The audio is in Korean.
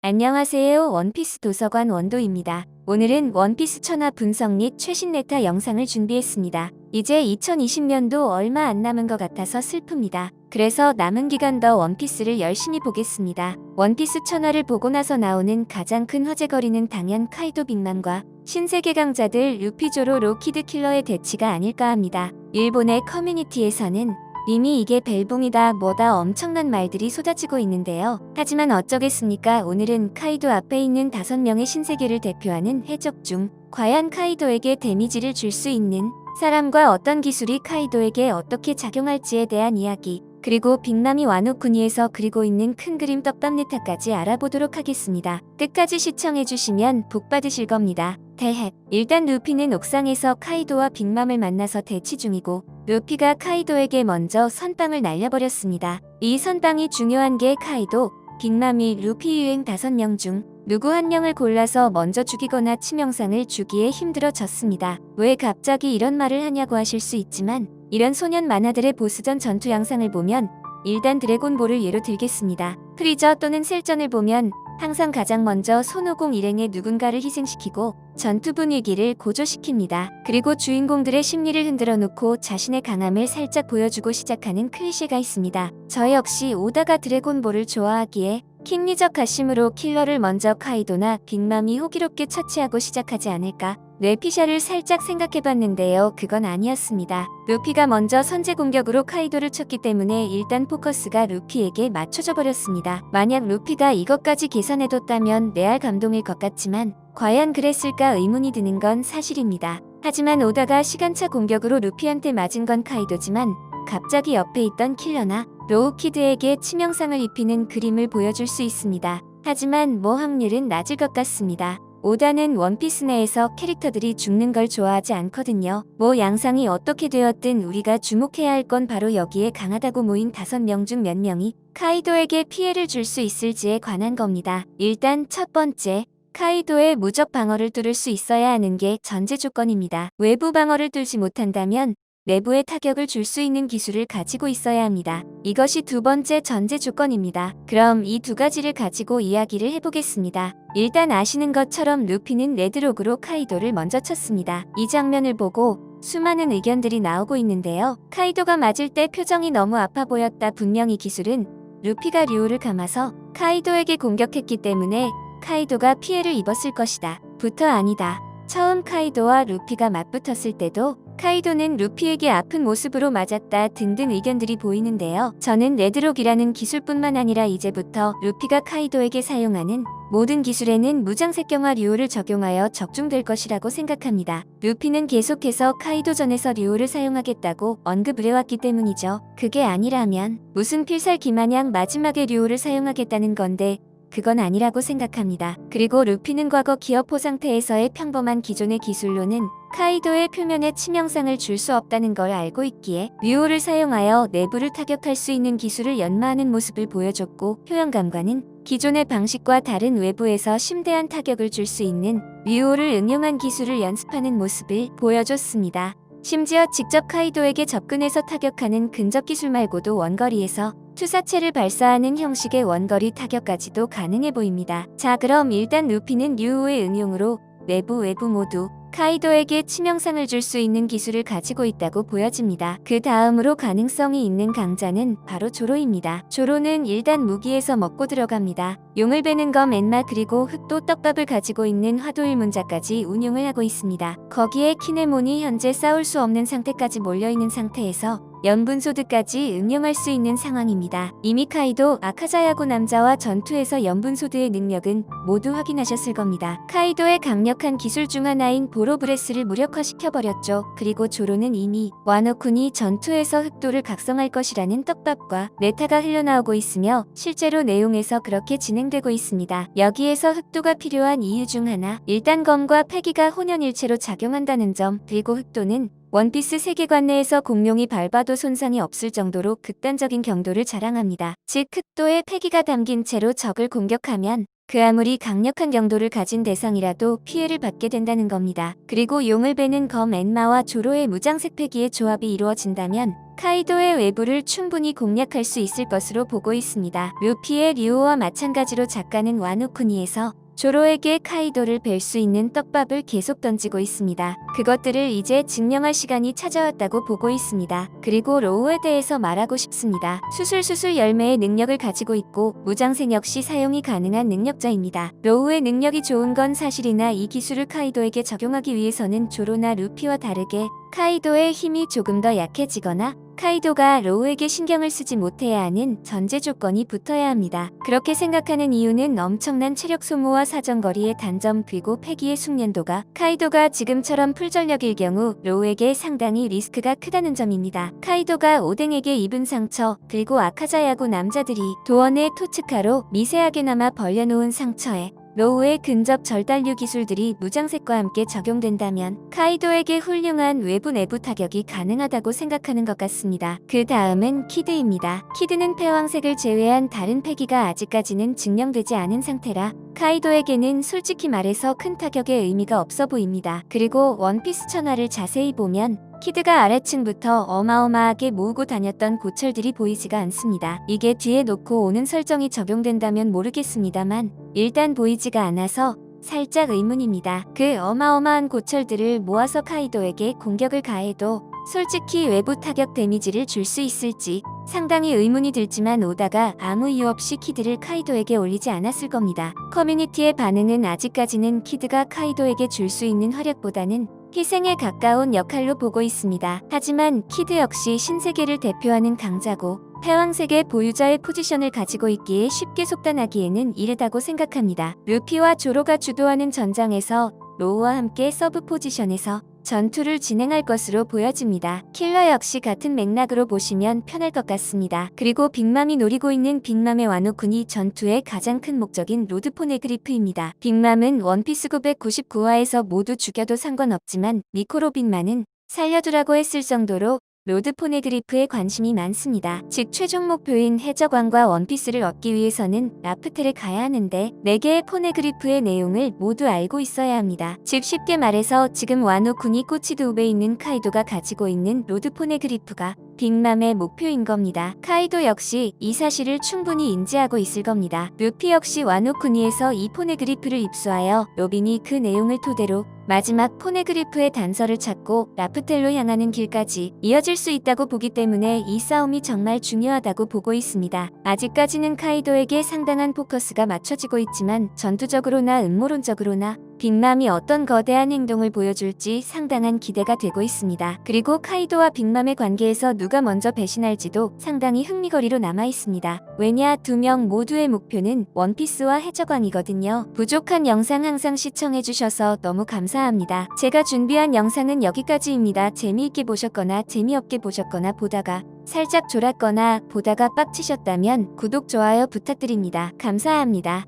안녕하세요. 원피스 도서관 원도입니다. 오늘은 원피스 천화 분석 및 최신 메타 영상을 준비했습니다. 이제 2020년도 얼마 안 남은 것 같아서 슬픕니다. 그래서 남은 기간 더 원피스를 열심히 보겠습니다. 원피스 천화를 보고 나서 나오는 가장 큰 화제거리는 당연 카이도 빅맘과 신세계 강자들 루피조로 로키드 킬러의 대치가 아닐까 합니다. 일본의 커뮤니티에서는 이미 이게 벨붕이다 뭐다 엄청난 말들이 쏟아지고 있는데요. 하지만 어쩌겠습니까? 오늘은 카이도 앞에 있는 5명의 신세계를 대표하는 해적 중 과연 카이도에게 데미지를 줄 수 있는 사람과 어떤 기술이 카이도에게 어떻게 작용할지에 대한 이야기, 그리고 빅맘이 와노쿠니에서 그리고 있는 큰 그림 떡밥 네타까지 알아보도록 하겠습니다. 끝까지 시청해주시면 복 받으실 겁니다. 대해 일단 루피는 옥상에서 카이도와 빅맘을 만나서 대치 중이고, 루피가 카이도에게 먼저 선빵을 날려버렸습니다. 이 선빵이 중요한 게 카이도, 빅맘이 루피 유행 5명 중 누구 한 명을 골라서 먼저 죽이거나 치명상을 주기에 힘들어졌습니다. 왜 갑자기 이런 말을 하냐고 하실 수 있지만, 이런 소년 만화들의 보스전 전투 영상을 보면 일단 드래곤볼을 예로 들겠습니다. 프리저 또는 셀전을 보면 항상 가장 먼저 손오공 일행에 누군가를 희생시키고 전투 분위기를 고조시킵니다. 그리고 주인공들의 심리를 흔들어 놓고 자신의 강함을 살짝 보여주고 시작하는 클리셰가 있습니다. 저 역시 오다가 드래곤볼을 좋아하기에 킹리적 가심으로 킬러를 먼저 카이도나 빅맘이 호기롭게 처치하고 시작하지 않을까? 뇌피셜을 살짝 생각해봤는데요. 그건 아니었습니다. 루피가 먼저 선제 공격으로 카이도를 쳤기 때문에 일단 포커스가 루피에게 맞춰져 버렸습니다. 만약 루피가 이것까지 계산해뒀다면 레알 감동일 것 같지만 과연 그랬을까 의문이 드는 건 사실입니다. 하지만 오다가 시간차 공격으로 루피한테 맞은 건 카이도지만 갑자기 옆에 있던 킬러나 로우키드에게 치명상을 입히는 그림을 보여줄 수 있습니다. 하지만 뭐 확률은 낮을 것 같습니다. 오다는 원피스 내에서 캐릭터들이 죽는 걸 좋아하지 않거든요. 뭐 양상이 어떻게 되었든 우리가 주목해야 할 건 바로 여기에 강하다고 모인 5명 중 몇 명이 카이도에게 피해를 줄 수 있을지에 관한 겁니다. 일단 첫 번째, 카이도의 무적 방어를 뚫을 수 있어야 하는 게 전제 조건입니다. 외부 방어를 뚫지 못한다면 내부에 타격을 줄 수 있는 기술을 가지고 있어야 합니다. 이것이 두 번째 전제 조건입니다. 그럼 이 두 가지를 가지고 이야기를 해보겠습니다. 일단 아시는 것처럼 루피는 레드록으로 카이도를 먼저 쳤습니다. 이 장면을 보고 수많은 의견들이 나오고 있는데요. 카이도가 맞을 때 표정이 너무 아파 보였다. 분명 이 기술은 루피가 류를 감아서 카이도에게 공격했기 때문에 카이도가 피해를 입었을 것이다. 부터 아니다. 처음 카이도와 루피가 맞붙었을 때도 카이도는 루피에게 아픈 모습으로 맞았다 등등 의견들이 보이는데요. 저는 레드록이라는 기술뿐만 아니라 이제부터 루피가 카이도에게 사용하는 모든 기술에는 무장색경화 류를 적용하여 적중될 것이라고 생각합니다. 루피는 계속해서 카이도전에서 류를 사용하겠다고 언급을 해왔기 때문이죠. 그게 아니라면 무슨 필살기마냥 마지막에 류를 사용하겠다는 건데 그건 아니라고 생각합니다. 그리고 루피는 과거 기어포 상태에서의 평범한 기존의 기술로는 카이도의 표면에 치명상을 줄 수 없다는 걸 알고 있기에 류오를 사용하여 내부를 타격할 수 있는 기술을 연마하는 모습을 보여줬고, 효연감과는 기존의 방식과 다른 외부에서 심대한 타격을 줄 수 있는 류오를 응용한 기술을 연습하는 모습을 보여줬습니다. 심지어 직접 카이도에게 접근해서 타격하는 근접 기술 말고도 원거리에서 투사체를 발사하는 형식의 원거리 타격까지도 가능해 보입니다. 자, 그럼 일단 루피는 류오의 응용으로 내부 외부 모두 카이도에게 치명상을 줄 수 있는 기술을 가지고 있다고 보여집니다. 그 다음으로 가능성이 있는 강자는 바로 조로입니다. 조로는 일단 무기에서 먹고 들어갑니다. 용을 베는 검 엔마 그리고 흑도 떡밥을 가지고 있는 화도일 문자까지 운용을 하고 있습니다. 거기에 키네몬이 현재 싸울 수 없는 상태까지 몰려있는 상태에서 연분소드까지 응용할 수 있는 상황입니다. 이미 카이도, 아카자야고 남자와 전투에서 연분소드의 능력은 모두 확인하셨을 겁니다. 카이도의 강력한 기술 중 하나인 보로브레스를 무력화시켜버렸죠. 그리고 조로는 이미 와노쿤이 전투에서 흑도를 각성할 것이라는 떡밥과 네타가 흘러나오고 있으며 실제로 내용에서 그렇게 진행되고 있습니다. 여기에서 흑도가 필요한 이유 중 하나, 일단 검과 패기가 혼연일체로 작용한다는 점, 그리고 흑도는 원피스 세계관 내에서 공룡이 밟아도 손상이 없을 정도로 극단적인 경도를 자랑합니다. 즉 흑도에 패기가 담긴 채로 적을 공격하면 그 아무리 강력한 경도를 가진 대상이라도 피해를 받게 된다는 겁니다. 그리고 용을 베는 검 엔마와 조로의 무장색 패기의 조합이 이루어진다면 카이도의 외부를 충분히 공략할 수 있을 것으로 보고 있습니다. 루피의 류오와 마찬가지로 작가는 와노쿠니에서 조로에게 카이도를 뵐 수 있는 떡밥을 계속 던지고 있습니다. 그것들을 이제 증명할 시간이 찾아왔다고 보고 있습니다. 그리고 로우에 대해서 말하고 싶습니다. 수술수술 열매의 능력을 가지고 있고 무장색 역시 사용이 가능한 능력자입니다. 로우의 능력이 좋은 건 사실이나 이 기술을 카이도에게 적용하기 위해서는 조로나 루피와 다르게 카이도의 힘이 조금 더 약해지거나 카이도가 로우에게 신경을 쓰지 못해야 하는 전제 조건이 붙어야 합니다. 그렇게 생각하는 이유는 엄청난 체력 소모와 사정거리의 단점 그리고 패기의 숙련도가 카이도가 지금처럼 풀전력일 경우 로우에게 상당히 리스크가 크다는 점입니다. 카이도가 오뎅에게 입은 상처 그리고 아카자야구 남자들이 도원의 토츠카로 미세하게나마 벌려놓은 상처에 로우의 근접 절단류 기술들이 무장색과 함께 적용된다면 카이도에게 훌륭한 외부 내부 타격이 가능하다고 생각하는 것 같습니다. 그 다음은 키드입니다. 키드는 패왕색을 제외한 다른 패기가 아직까지는 증명되지 않은 상태라 카이도에게는 솔직히 말해서 큰 타격의 의미가 없어 보입니다. 그리고 원피스 천화를 자세히 보면 키드가 아래층부터 어마어마하게 모으고 다녔던 고철들이 보이지가 않습니다. 이게 뒤에 놓고 오는 설정이 적용된다면 모르겠습니다만 일단 보이지가 않아서 살짝 의문입니다. 그 어마어마한 고철들을 모아서 카이도에게 공격을 가해도 솔직히 외부 타격 데미지를 줄 수 있을지 상당히 의문이 들지만 오다가 아무 이유 없이 키드를 카이도에게 올리지 않았을 겁니다. 커뮤니티의 반응은 아직까지는 키드가 카이도에게 줄 수 있는 활약보다는 희생에 가까운 역할로 보고 있습니다. 하지만 키드 역시 신세계를 대표하는 강자고 패왕색의 보유자의 포지션을 가지고 있기에 쉽게 속단하기에는 이르다고 생각합니다. 루피와 조로가 주도하는 전장에서 로우와 함께 서브 포지션에서 전투를 진행할 것으로 보여집니다. 킬러 역시 같은 맥락으로 보시면 편할 것 같습니다. 그리고 빅맘이 노리고 있는 빅맘의 와노쿠니 전투의 가장 큰 목적인 로드포네그리프입니다. 빅맘은 원피스 999화에서 모두 죽여도 상관없지만 미코로빈만은 살려두라고 했을 정도로 로드포네그리프에 관심이 많습니다. 즉 최종 목표인 해적왕과 원피스를 얻기 위해서는 라프텔에 가야 하는데 4개의 포네그리프의 내용을 모두 알고 있어야 합니다. 즉 쉽게 말해서 지금 와노쿠니 꼬치도읍에 있는 카이도가 가지고 있는 로드포네그리프가 빅맘의 목표인 겁니다. 카이도 역시 이 사실을 충분히 인지하고 있을 겁니다. 루피 역시 와노쿠니에서 이 포네그리프를 입수하여 로빈이 그 내용을 토대로 마지막 포네그리프의 단서를 찾고 라프텔로 향하는 길까지 이어질 수 있다고 보기 때문에 이 싸움이 정말 중요하다고 보고 있습니다. 아직까지는 카이도에게 상당한 포커스가 맞춰지고 있지만 전투적으로나 음모론적으로나 빅맘이 어떤 거대한 행동을 보여줄지 상당한 기대가 되고 있습니다. 그리고 카이도와 빅맘의 관계에서 누가 먼저 배신할지도 상당히 흥미거리로 남아있습니다. 왜냐, 2명 모두의 목표는 원피스와 해적왕이거든요. 부족한 영상 항상 시청해주셔서 너무 감사합니다. 제가 준비한 영상은 여기까지입니다. 재미있게 보셨거나 재미없게 보셨거나 보다가 살짝 졸았거나 보다가 빡치셨다면 구독, 좋아요 부탁드립니다. 감사합니다.